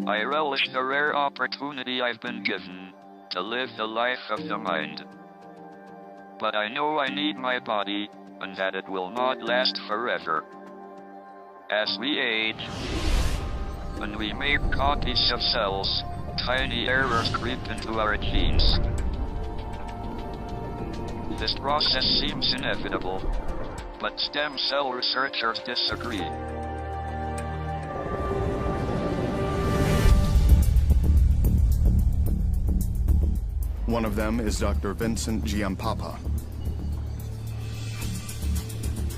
I relish the rare opportunity I've been given to live the life of the mind. But I know I need my body, and that it will not last forever. As we age, when we make copies of cells, tiny errors creep into our genes. This process seems inevitable, but stem cell researchers disagree. One of them is Dr. Vincent Giampapa.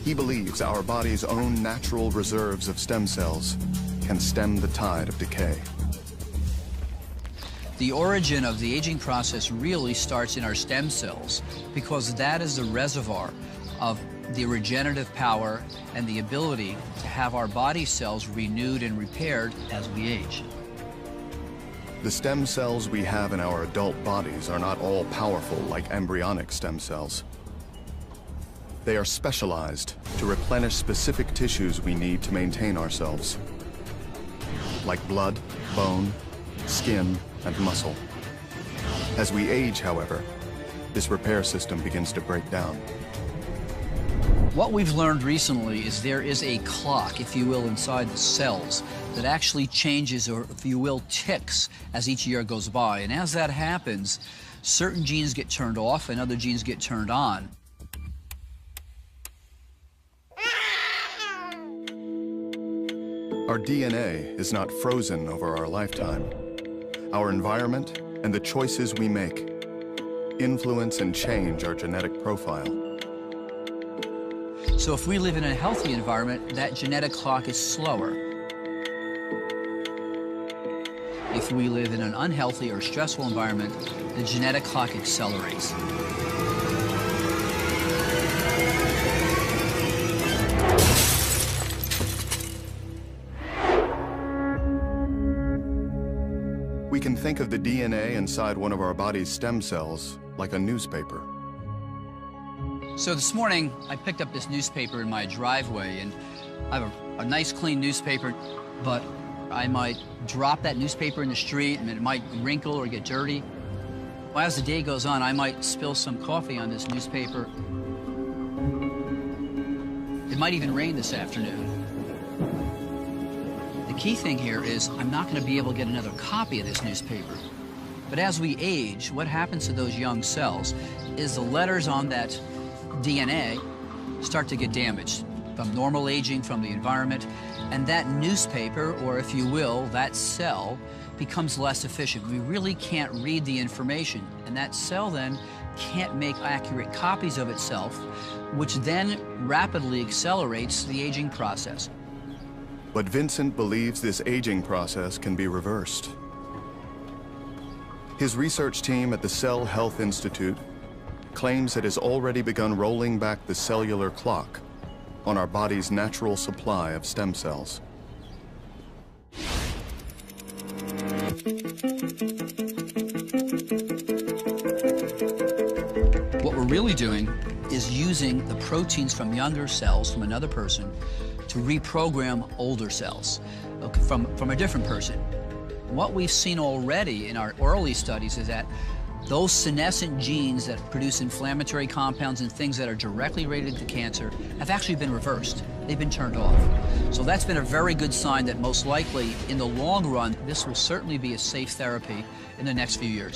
He believes our body's own natural reserves of stem cells can stem the tide of decay. The origin of the aging process really starts in our stem cells because that is the reservoir of the regenerative power and the ability to have our body cells renewed and repaired as we age. The stem cells we have in our adult bodies are not all powerful like embryonic stem cells. They are specialized to replenish specific tissues we need to maintain ourselves, like blood, bone, skin, and muscle. As we age, however, this repair system begins to break down. What we've learned recently is there is a clock, if you will, inside the cells that actually changes, or if you will, ticks as each year goes by. And as that happens, certain genes get turned off and other genes get turned on. Our DNA is not frozen over our lifetime. Our environment and the choices we make influence and change our genetic profile. So if we live in a healthy environment, that genetic clock is slower. If we live in an unhealthy or stressful environment, the genetic clock accelerates. We can think of the DNA inside one of our body's stem cells like a newspaper. So this morning, I picked up this newspaper in my driveway, and I have a nice clean newspaper, but I might drop that newspaper in the street and it might wrinkle or get dirty. Well, as the day goes on, I might spill some coffee on this newspaper. It might even rain this afternoon. The key thing here is I'm not going to be able to get another copy of this newspaper. But as we age, what happens to those young cells is the letters on that DNA start to get damaged from normal aging, from the environment, and that newspaper, or if you will, that cell, becomes less efficient. We really can't read the information, and that cell then can't make accurate copies of itself, which then rapidly accelerates the aging process. But Vincent believes this aging process can be reversed. His research team at the Cell Health Institute claims it has already begun rolling back the cellular clock on our body's natural supply of stem cells. What we're really doing is using the proteins from younger cells from another person to reprogram older cells from a different person. What we've seen already in our early studies is that those senescent genes that produce inflammatory compounds and things that are directly related to cancer have actually been reversed. They've been turned off. So that's been a very good sign that most likely, in the long run, this will certainly be a safe therapy in the next few years.